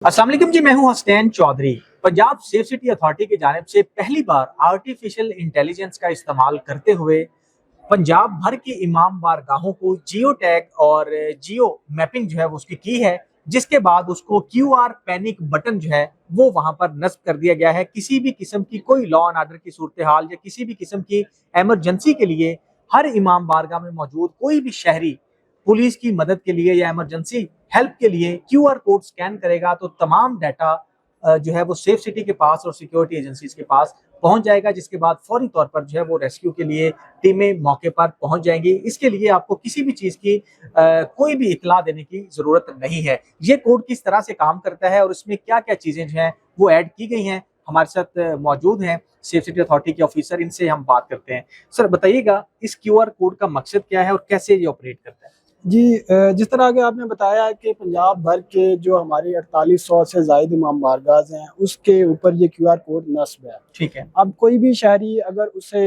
अस्सलाम वालेकुम जी, मैं हूं Hasnain Chaudhry. Punjab safe city authority की जानिब से पहली बार आर्टिफिशियल इंटेलिजेंस का इस्तेमाल करते हुए पंजाब भर की इमाम बारगाहों को जियो टैग और जियो मैपिंग जो है वो उसकी की है, जिसके बाद उसको क्यूआर पैनिक बटन जो है वो वहां पर नस्ब कर दिया गया है। किसी भी किस्म की कोई लॉ एंड ऑर्डर की सूरत हाल या किसी भी किस्म की एमरजेंसी के लिए हर इमाम बारगाह में मौजूद कोई भी शहरी पुलिस की मदद के लिए या इमरजेंसी हेल्प के लिए क्यूआर कोड स्कैन करेगा तो तमाम डाटा जो है वो सेफ सिटी के पास और सिक्योरिटी एजेंसीज के पास पहुंच जाएगा, जिसके बाद फौरी तौर पर जो है वो रेस्क्यू के लिए टीमें मौके पर पहुंच जाएंगी। इसके लिए आपको किसी भी चीज की कोई भी इतला देने की जरूरत नहीं है। ये कोड किस तरह से काम करता है और इसमें क्या क्या चीजें जो हैं वो ऐड की गई हैं, हमारे साथ मौजूद हैं सेफ सिटी अथॉरिटी के ऑफिसर, इनसे हम बात करते हैं। सर बताइएगा, इस क्यूआर कोड का मकसद क्या है और कैसे ये ऑपरेट करता है? जी, जिस तरह के आपने बताया कि पंजाब भर के जो हमारी 4800 से जायद इमाम बारगाह हैं उसके ऊपर ये क्यूआर कोड नस्ब है। ठीक है। अब कोई भी शहरी अगर उसे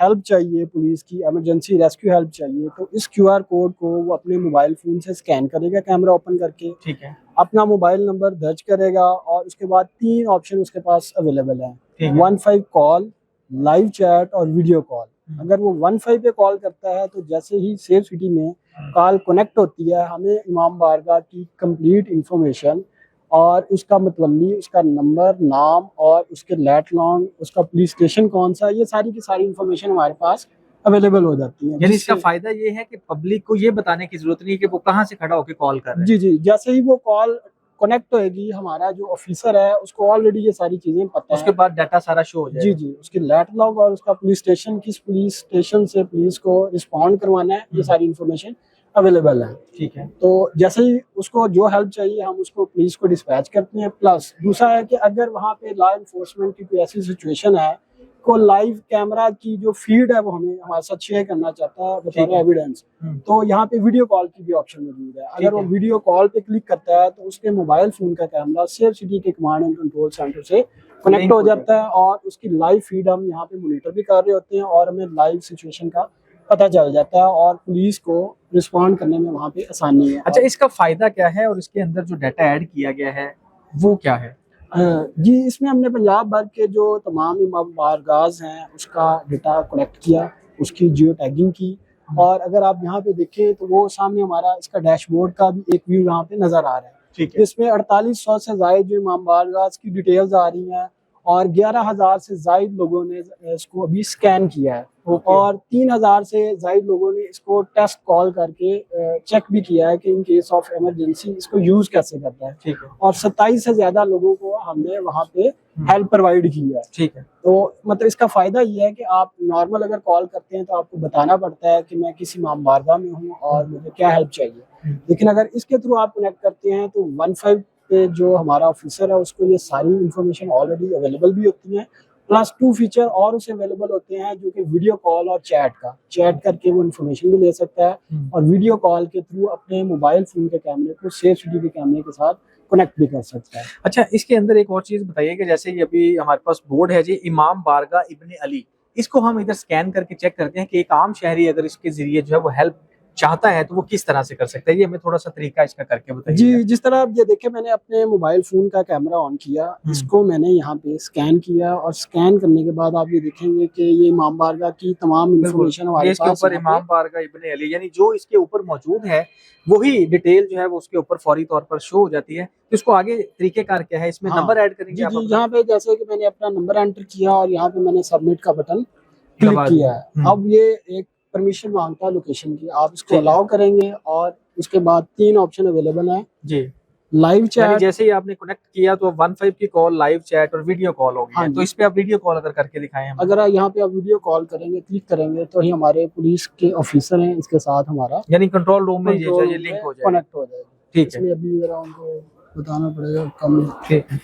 हेल्प चाहिए, पुलिस की इमरजेंसी रेस्क्यू हेल्प चाहिए, तो इस क्यूआर कोड को वो अपने मोबाइल फोन से स्कैन करेगा कैमरा ओपन करके। ठीक है। अपना मोबाइल नंबर दर्ज करेगा और उसके बाद 3 ऑप्शन उसके पास अवेलेबल है। 15 कॉल, लाइव चैट और वीडियो कॉल। अगर वो 15 पे कॉल करता है तो जैसे ही सेफ सिटी में कॉल कनेक्ट होती है, हमें इमाम बारगाह की कंप्लीट इंफॉर्मेशन और उसका मतवल्ली, उसका नंबर, नाम और उसके लेट लॉन्ग, उसका पुलिस स्टेशन कौन सा, ये सारी की सारी इंफॉर्मेशन हमारे पास अवेलेबल हो जाती है। यानी इसका फायदा ये है कि पब्लिक को ये बताने की जरूरत नहीं है कि वो कहाँ से खड़ा होकर कॉल कर रहे हैं। जी जी, जैसे ही वो कॉल कनेक्ट होएगी, हमारा जो ऑफिसर है उसको ऑलरेडी ये सारी चीजें पता है। उसके बाद डाटा सारा शो हो जाएगा। जी जी, उसकी लेट लॉग और उसका पुलिस स्टेशन, किस पुलिस स्टेशन से पुलिस को रिस्पॉन्ड करवाना है, ये सारी इंफॉर्मेशन अवेलेबल है। ठीक है। तो जैसे ही उसको जो हेल्प चाहिए हम उसको पुलिस को डिस्पैच करते हैं। प्लस दूसरा है कि अगर वहाँ पे लॉ इन्फोर्समेंट की कोई ऐसी सिचुएशन है को लाइव कैमरा की जो फीड है वो हमें हमारे साथ शेयर करना चाहता है बतौर एविडेंस, तो यहाँ पे वीडियो कॉल की भी ऑप्शन मौजूद है। अगर वो वीडियो कॉल पे क्लिक करता है तो उसके मोबाइल फोन का कैमरा सेफ सिटी के कमांड एंड कंट्रोल सेंटर से कनेक्ट हो जाता है और उसकी लाइव फीड हम यहाँ पे मॉनिटर भी कर रहे होते हैं और हमें लाइव सिचुएशन का पता चल जाता है और पुलिस को रिस्पॉन्ड करने में वहाँ पे आसानी है। अच्छा, इसका फायदा क्या है और इसके अंदर जो डाटा ऐड किया गया है वो क्या है? जी, इसमें हमने पंजाब भर के जो तमाम इमाम बारगाह हैं उसका डेटा कलेक्ट किया, उसकी जियो टैगिंग की और अगर आप यहाँ पे देखें तो वो सामने हमारा इसका डैशबोर्ड का भी एक व्यू यहाँ पे नजर आ रहा है। ठीक है। इसमें 4800 से जायद जो इमाम बारगाह की डिटेल्स आ रही हैं और 11,000 से जायद लोगों ने इसको अभी स्कैन किया है और 3,000 से जायद लोगों ने इसको टेस्ट कॉल करके चेक भी किया है कि इन केस ऑफ इमरजेंसी इसको यूज कैसे करता है। ठीक है। और 27 से ज्यादा लोगों को हमने वहाँ पे हेल्प प्रोवाइड की है। ठीक है। तो मतलब इसका फायदा ये है कि आप नॉर्मल अगर कॉल करते हैं तो आपको बताना पड़ता है कि मैं किसी इमाम बारगाह में हूँ और मुझे क्या हेल्प चाहिए, लेकिन अगर इसके थ्रू आप कनेक्ट करते हैं तो 15 पे जो हमारा ऑफिसर है उसको ये सारी इंफॉर्मेशन ऑलरेडी अवेलेबल भी होती है। प्लस 2 फीचर और उसे अवेलेबल होते हैं जो कि वीडियो कॉल और चैट करके वो इन्फॉर्मेशन भी ले सकता है और वीडियो कॉल के थ्रू अपने मोबाइल फोन के कैमरे को सेफ सिटी के कैमरे के साथ कनेक्ट भी कर सकता है। अच्छा, इसके अंदर एक और चीज बताइए कि जैसे ये अभी हमारे पास बोर्ड है जी, इमाम बारगाह इब्ने अली, इसको हम इधर स्कैन करके चेक करते हैं कि एक आम शहरी अगर इसके जरिए जो है वो हेल्प चाहता है तो वो किस तरह से कर सकता है। ये हमें थोड़ा सा तरीका इसका करके बताइए। जी, जिस तरह आप ये देखें, मैंने अपने मोबाइल फोन का कैमरा ऑन किया, इसको मैंने यहाँ पे स्कैन किया और स्कैन करने के बाद आप ये देखेंगे कि ये इमाम बारगाह की तमाम इंफॉर्मेशन हमारे पास इसके ऊपर इमाम बारगाह इब्ने अली यानी जो इसके ऊपर मौजूद है वही डिटेल जो है वो उसके ऊपर फौरी तौर पर शो हो जाती है। तो इसको आगे तरीकेकार क्या है, इसमें नंबर ऐड करेंगे आप? यहाँ पे जैसे कि मैंने अपना नंबर एंटर किया और यहाँ पे मैंने सबमिट का बटन क्लिक किया है। अब ये एक परमिशन मांगता है लोकेशन की, आप इसको अलाउ करेंगे और उसके बाद 3 ऑप्शन अवेलेबल है जी। लाइव चैट, जैसे ही आपने कनेक्ट किया तो 15 की कॉल, लाइव चैट और वीडियो कॉल होगी। हाँ, तो इस पे आप वीडियो कॉल अगर करके दिखाएं हमें। अगर यहाँ पे आप वीडियो कॉल करेंगे, क्लिक करेंगे तो ही हमारे पुलिस के ऑफिसर हैं इसके साथ हमारा यानी कंट्रोल रूम में ये लिंक हो जाएगा, कनेक्ट हो जाएगा। ठीक है। अभी जरा उनको बताना पड़ेगा कम। ठीक है।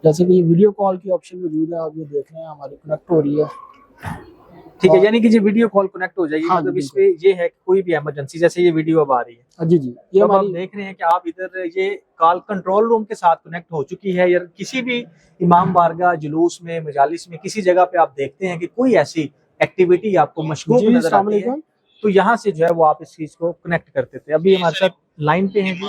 जैसे कि वीडियो कॉल की ऑप्शन मौजूद है, आप ये देख रहे हैं हमारी कनेक्ट हो रही है। ठीक है, यानी कि जो वीडियो कॉल कनेक्ट हो जाएगी। हाँ, मतलब इसमें ये है कि कोई भी इमरजेंसी, जैसे ये वीडियो अब आ रही है जी जी, ये आप देख रहे हैं कि आप इधर ये कॉल कंट्रोल रूम के साथ कनेक्ट हो चुकी है या किसी भी इमाम बारगाह जुलूस में, मजालिस में, किसी जगह पे आप देखते हैं कि कोई ऐसी एक्टिविटी आपको मशगूल नजर आती है तो यहाँ से जो है वो आप इस चीज को कनेक्ट करते थे। अभी हमारे साथ लाइन पे हैं जी।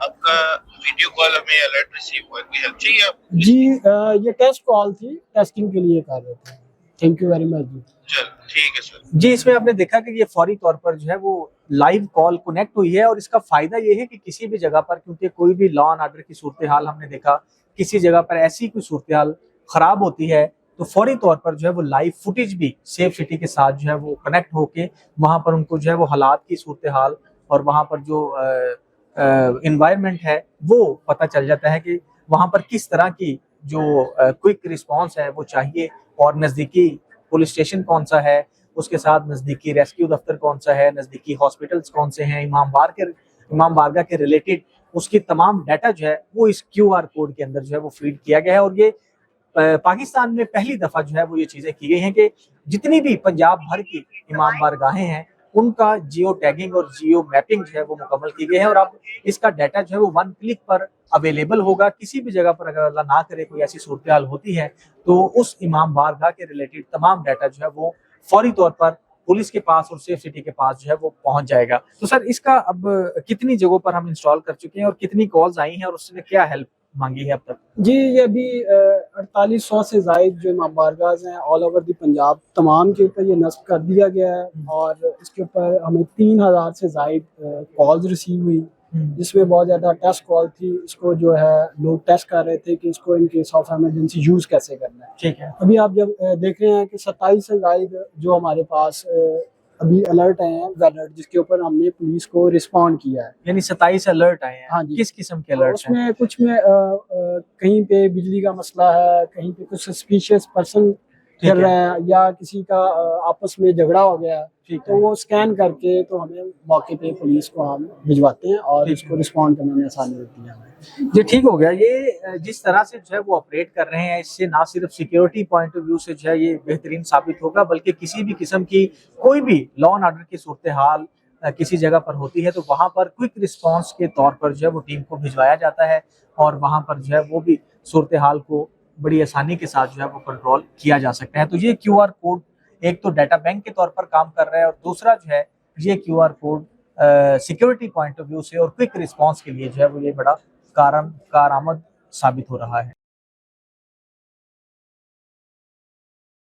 आपका वीडियो कॉल हमें अलर्ट रिसीव हुआ, कोई हेल्प चाहिए आप? जी ये टेस्ट कॉल थी, टेस्टिंग के लिए कर रहे थे। थैंक यू वेरी मच जी। चल ठीक है सर। जी, इसमें आपने देखा कि ये फौरी तौर पर जो है वो लाइव कॉल कनेक्ट हुई है और इसका फायदा ये है कि किसी भी जगह पर, क्योंकि कोई भी लॉ एंड ऑर्डर की सूरत हाल हमने देखा, किसी जगह पर ऐसी कोई सूरत हाल खराब होती है तो फौरी तौर पर जो है वो लाइव फुटेज भी सेफ सिटी के साथ जो है वो कनेक्ट होके वहां पर उनको जो है वो हालात की सूरत हाल और वहां पर जो इन्वायरमेंट है वो पता चल जाता है कि वहां पर किस तरह की जो क्विक रिस्पॉन्स है वो चाहिए और नजदीकी पुलिस स्टेशन कौन सा है, उसके साथ नजदीकी रेस्क्यू दफ्तर कौन सा है, नजदीकी हॉस्पिटल्स कौन से हैं, इमाम बारगाह के रिलेटेड उसकी तमाम डाटा जो है वो इस QR कोड के अंदर जो है वो फीड किया गया है। और ये पाकिस्तान में पहली दफा जो है वो ये चीजें की गई हैं कि जितनी भी पंजाब भर की इमाम बारगाहें हैं उनका जियो टैगिंग और जियो मैपिंग जो है वो मुकम्मल की गई है और अब इसका डाटा जो है वो 1 क्लिक पर अवेलेबल होगा। किसी भी जगह पर अगर अल्लाह ना करे कोई ऐसी सूरत हाल होती है तो उस इमाम बारगाह के रिलेटेड तमाम डाटा जो है वो फौरी तौर पर पुलिस के पास और सेफ सिटी के पास जो है वो पहुंच जाएगा। तो सर इसका अब कितनी जगहों पर हम इंस्टॉल कर चुके हैं और कितनी कॉल्स आई हैं और उसने क्या हेल्प मांगी है अब तक? जी ये अभी 4800 से जायद जो इमाम बारगाह हैं ऑल ओवर दी पंजाब तमाम के ऊपर ये नस्ब कर दिया गया है और इसके ऊपर हमें 3000 से जायद कॉल्स रिसीव हुई जिसमें बहुत ज़्यादा टेस्ट कॉल थी। इसको जो है लोग टेस्ट कर रहे थे कि इसको in case of emergency use कैसे करना है। ठीक है। अभी आप जब देख रहे हैं कि 27 से जायद जो हमारे पास अभी अलर्ट आए हैं अलर्ट जिसके ऊपर हमने पुलिस को रिस्पॉन्ड किया है, यानी 27 अलर्ट आए हैं। हाँ जी। किस किस्म के अलर्ट हैं? उसमें कुछ में कहीं पे बिजली का मसला है, कहीं पे कुछ सस्पिशियस पर्सन कर रहे हैं या किसी का आपस में झगड़ा हो गया, तो वो स्कैन करके तो हमें मौके पे पुलिस को हम भिजवाते हैं और इसको रिस्पॉन्ड करने में आसानी होती है हमें। ये ठीक हो गया। ये जिस तरह से जो है वो ऑपरेट कर रहे हैं इससे ना सिर्फ सिक्योरिटी पॉइंट ऑफ व्यू से जो है ये बेहतरीन साबित होगा बल्कि किसी भी किस्म की कोई भी लॉ एंड ऑर्डर की सूरत हाल किसी जगह पर होती है तो वहां पर क्विक रिस्पांस के तौर पर जो है वो टीम को भिजवाया जाता है और वहां पर जो है वो भी सूरत हाल को बड़ी आसानी के साथ जो है वो कंट्रोल किया जा सकता है। तो ये QR कोड एक तो डाटा बैंक के तौर पर काम कर रहा है और दूसरा जो है ये QR code security point of view से और क्विक रिस्पांस के लिए जो है वो ये बड़ा कारआमद साबित हो रहा है।